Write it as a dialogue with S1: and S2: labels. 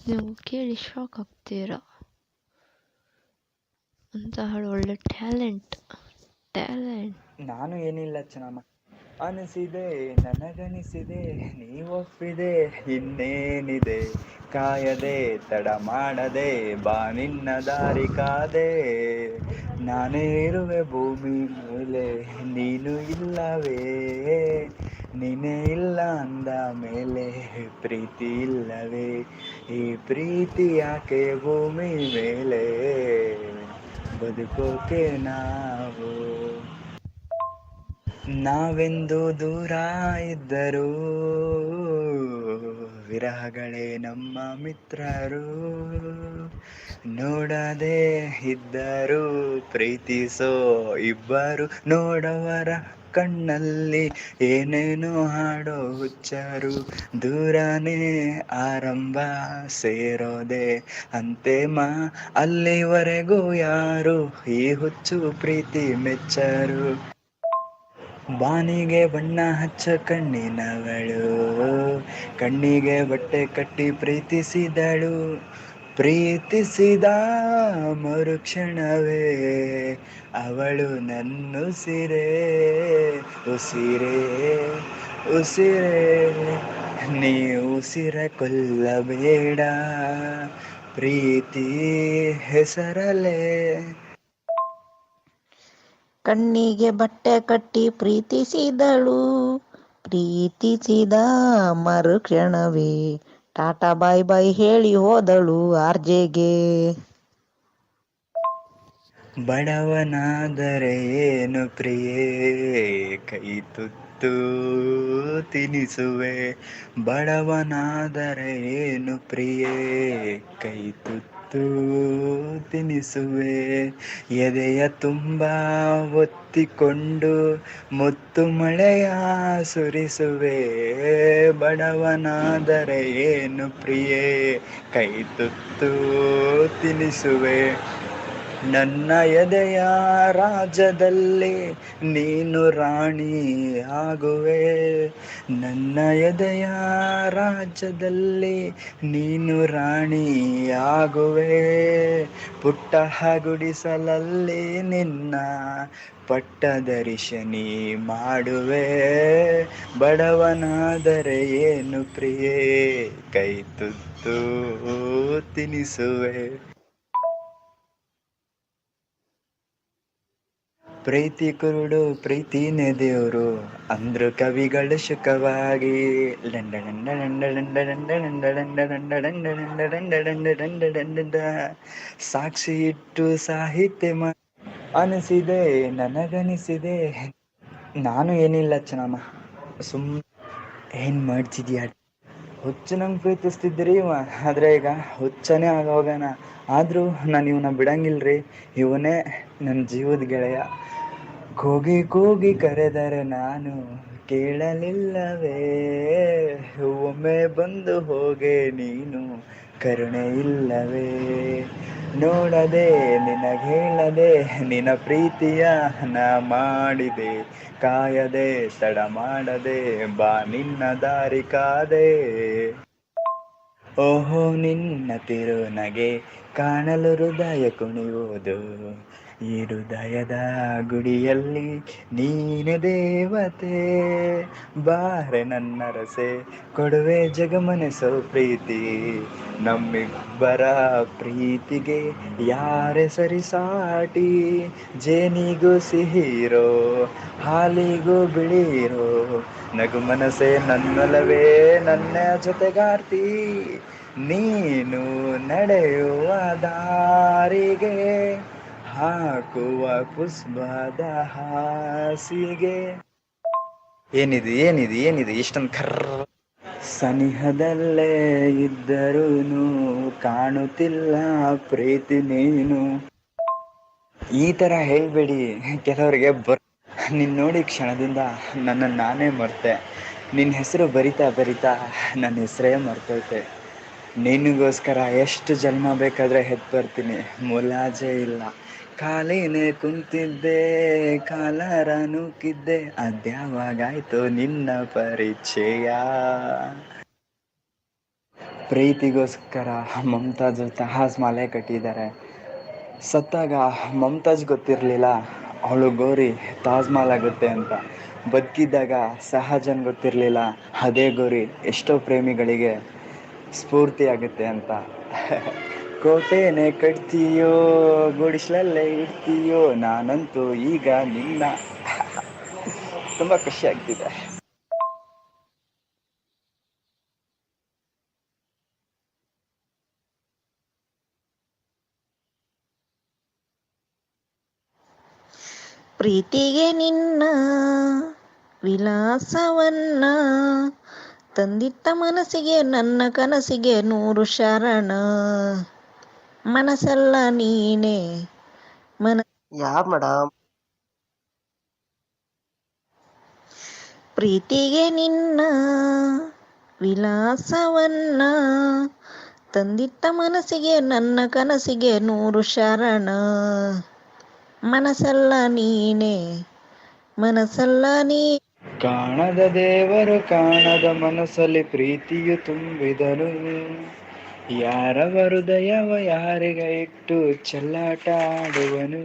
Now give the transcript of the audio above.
S1: ನೀವು ಕೇಳಿ ಶಾಕ್ ಆಗ್ತೀರಾ. ಅಂತಹ ಒಳ್ಳೆ ಟ್ಯಾಲೆಂಟ್.
S2: ನಾನು ಏನಿಲ್ಲ ಚೆನ್ನಮ್ಮ, ಅನಿಸಿದೆ ನನಗನಿಸಿದೆ ನೀವೊಪ್ಪಿದೆ ಇನ್ನೇನಿದೆ, ಕಾಯದೆ ತಡ ಮಾಡದೆ ಬಾ ನಿನ್ನ ದಾರಿ ಕಾದೆ, ನಾನೇ ಇರುವೆ ಭೂಮಿ ಮೇಲೆ ನೀನು ಇಲ್ಲವೇ, ನೀನೇ ಇಲ್ಲ ಅಂದ ಮೇಲೆ ಪ್ರೀತಿ ಇಲ್ಲವೇ, ಈ ಪ್ರೀತಿ ಯಾಕೆ ಭೂಮಿ ಮೇಲೆ ಬದುಕೋಕೆ ನಾವೆಂದು ದೂರ ಇದ್ದರೂ ವಿರಹಗಳೇ ನಮ್ಮ ಮಿತ್ರರು, ನೋಡದೆ ಇದ್ದರೂ ಪ್ರೀತಿಸೋ ಇಬ್ಬರು, ನೋಡವರ ಕಣ್ಣಲ್ಲಿ ಏನೇನು ಹಾಡೋ ಹುಚ್ಚರು, ದೂರನೇ ಆರಂಭ ಸೇರೋದೆ ಅಂತೆಮ, ಅಲ್ಲಿವರೆಗೂ ಯಾರು ಈ ಹುಚ್ಚು ಪ್ರೀತಿ ಮೆಚ್ಚರು, ಬಾನಿಗೆ ಬಣ್ಣ ಹಚ್ಚ ಕಣ್ಣಿನವಳು, ಕಣ್ಣಿಗೆ ಬಟ್ಟೆ ಕಟ್ಟಿ ಪ್ರೀತಿಸಿದಳು, ಪ್ರೀತಿಸಿದ ಮರುಕ್ಷಣವೇ ಅವಳು ನನ್ನುಸಿರೇ, ಉಸಿರೇ ಉಸಿರೇ ನೀ ಉಸಿರ ಕೊಲ್ಲಬೇಡ ಪ್ರೀತಿ ಹೆಸರಲೇ.
S3: ಕಣ್ಣಿಗೆ ಬಟ್ಟೆ ಕಟ್ಟಿ ಪ್ರೀತಿಸಿದಳು, ಪ್ರೀತಿಸಿದ ಮರುಕ್ಷಣವೇ ಟಾಟಾ ಬಾಯ್ ಬಾಯ್ ಹೇಳಿ ಹೋದಳು ಆರ್ಜೆಗೆ.
S2: ಬಡವನಾದರೆ ಏನು ಪ್ರಿಯೇ ಕೈ ತುತ್ತು ತಿನಿಸುವೆ, ಬಡವನಾದರೆ ಏನು ಪ್ರಿಯೇ ಕೈ ತುತ್ತು ತಿನಿಸುವೆ, ಎದೆಯ ತುಂಬ ಒತ್ತಿಕೊಂಡು ಮುತ್ತು ಮಳೆಯ ಸುರಿಸುವೆ, ಬಡವನಾದರೆ ಏನು ಪ್ರಿಯೇ ಕೈ ತುತ್ತು ತಿನಿಸುವೆ, ನನ್ನ ಎದೆಯ ರಾಜ್ಯದಲ್ಲಿ ನೀನು ರಾಣಿ ಆಗುವೆ, ನನ್ನ ಎದೆಯ ರಾಜ್ಯದಲ್ಲಿ ನೀನು ರಾಣಿ ಆಗುವೆ, ಪುಟ್ಟ ಗುಡಿಸಲಲ್ಲಿ ನಿನ್ನ ಪಟ್ಟದರ್ಶನಿ ಮಾಡುವೆ, ಬಡವನಾದರೆ ಏನು ಪ್ರಿಯೇ ಕೈ ತುತ್ತು ತಿನಿಸುವೆ. ಪ್ರೀತಿ ಕುರುಡು ಪ್ರೀತಿನೇ ದೇವ್ರು ಅಂದ್ರು ಕವಿಗಳು ಶುಕವಾಗಿ, ಸಾಕ್ಷಿ ಇಟ್ಟು ಸಾಹಿತ್ಯ ಅನಿಸಿದೆ ನನಗನಿಸಿದೆ. ನಾನು ಏನಿಲ್ಲ ಚೆನ್ನಮ್ಮ, ಏನ್ ಮಾಡ್ತಿದ್ಯಾ, ಹುಚ್ಚು ನಂಗೆ ಪ್ರೀತಿಸ್ತಿದ್ರಿ ಇವ, ಆದ್ರೆ ಈಗ ಹುಚ್ಚನೇ ಆಗೋಗಣ, ಆದ್ರೂ ನಾನು ಇವನ ಬಿಡಂಗಿಲ್ರಿ, ಇವನೇ ನನ್ನ ಜೀವದ ಗೆಳೆಯ, ಕೂಗಿ ಕೂಗಿ ಕರೆದರೆ ನಾನು ಕೇಳಲಿಲ್ಲವೇ, ಒಮ್ಮೆ ಬಂದು ಹೋಗೆ ನೀನು ಕರುಣೆ ಇಲ್ಲವೇ, ನೋಡದೆ ನಿನಗೇಳದೆ ನಿನ್ನ ಪ್ರೀತಿಯ ನಾ ಮಾಡಿದೆ, ಕಾಯದೆ ತಡ ಮಾಡದೆ ಬಾ ನಿನ್ನ ದಾರಿ ಕಾದೆ, ಓಹೋ ನಿನ್ನ ತಿರುನಗೆ ಕಾಣಲು ಹೃದಯ ಕುಣಿಯುವುದು, ಈ ಹೃದಯದ ಗುಡಿಯಲ್ಲಿ ನೀನೆ ದೇವತೆ, ಬಾರೆ ನನ್ನ ರಸೆ ಕೊಡುವೆ ಜಗಮನಸೋ ಪ್ರೀತಿ, ನಮ್ಮಿಬ್ಬರ ಪ್ರೀತಿಗೆ ಯಾರೇ ಸರಿಸಾಟಿ, ಜೇನಿಗೂ ಸಿಹಿರೋ ಹಾಲಿಗೂ ಬಿಳಿರೋ, ನಗು ಮನಸೆ ನನ್ನೊಲವೇ ನನ್ನ ಜೊತೆಗಾರ್ತಿ, ನೀನು ನಡೆಯುವ ದಾರಿಗೆ ಹಾಕುವ ಪುಷ್ಪದ ಹಾಸಿಗೆ. ಏನಿದೆ ಇಷ್ಟೊಂದು ಕರ್ರ, ಸನಿಹದಲ್ಲೇ ಇದ್ದರೂನು ಕಾಣುತ್ತಿಲ್ಲ ಪ್ರೀತಿ ನೀನು. ಈ ತರ ಹೇಳ್ಬೇಡಿ, ಕೆಲವರಿಗೆ ನಿನ್ ನೋಡಿ ಕ್ಷಣದಿಂದ ನನ್ನನ್ನು ನಾನೇ ಮರ್ತೆ, ನಿನ್ನ ಹೆಸರು ಬರಿತಾ ನನ್ನ ಹೆಸರೇ ಮರ್ತೈತೆ, ನಿನಗೋಸ್ಕರ ಎಷ್ಟು ಜನ್ಮ ಬೇಕಾದರೆ ಹೆತ್ತು ಬರ್ತೀನಿ, ಮುಲಾಜೆ ಇಲ್ಲ, ಖಾಲಿನೇ ಕುಂತಿದ್ದೆ ಕಾಲರ ನೂಕಿದ್ದೆ, ಅದ್ಯಾವಾಗಾಯ್ತು ನಿನ್ನ ಪರಿಚಯ, ಪ್ರೀತಿಗೋಸ್ಕರ ಮಮತಾಜ್ ತಾಜ್ ಮಾಲೆ ಕಟ್ಟಿದ್ದಾರೆ. ಸತ್ತಾಗ ಮಮತಾಜ್ ಗೊತ್ತಿರಲಿಲ್ಲ ಅವಳು ಗೋರಿ ತಾಜ್ ಮಹಲ್ ಆಗುತ್ತೆ ಅಂತ. ಬದುಕಿದ್ದಾಗ ಸಹಜನ್ ಗೊತ್ತಿರಲಿಲ್ಲ ಅದೇ ಗೋರಿ ಎಷ್ಟೋ ಪ್ರೇಮಿಗಳಿಗೆ ಸ್ಫೂರ್ತಿ ಆಗುತ್ತೆ ಅಂತ. ಕೋಟೆನೇ ಕಟ್ತೀಯೋ ಗುಡಿಸ್ಲಲ್ಲೇ ಇಡ್ತೀಯೋ ನಾನಂತೂ ಈಗ ನಿನ್ನ. ತುಂಬ ಖುಷಿ ಆಗ್ತಿದೆ.
S3: ಪ್ರೀತಿಗೆ ನಿನ್ನ ವಿಲಾಸವನ್ನ ತಂದಿಟ್ಟ ಮನಸ್ಸಿಗೆ ನನ್ನ ಕನಸಿಗೆ 100 ಶರಣ. ಮನಸ್ಸೆಲ್ಲ ನೀನೇ
S4: ಮೇಡಮ್
S3: ಪ್ರೀತಿಗೆ ನಿನ್ನ ವಿಲಾಸವನ್ನ ತಂದಿಟ್ಟ ಮನಸ್ಸಿಗೆ ನನ್ನ ಕನಸಿಗೆ 100 ಶರಣ. ಮನಸ್ಸೆಲ್ಲ ನೀನೇ ಮನಸ್ಸೆಲ್ಲ ನೀ.
S2: ಕಾಣದ ದೇವರು ಕಾಣದ ಮನಸ್ಸಲ್ಲಿ ಪ್ರೀತಿಯು ತುಂಬಿದನು. ಯಾರ ಹೃದಯವ ಯಾರಿಗ ಇಟ್ಟು ಚೆಲ್ಲಾಟ ಆಡುವನು.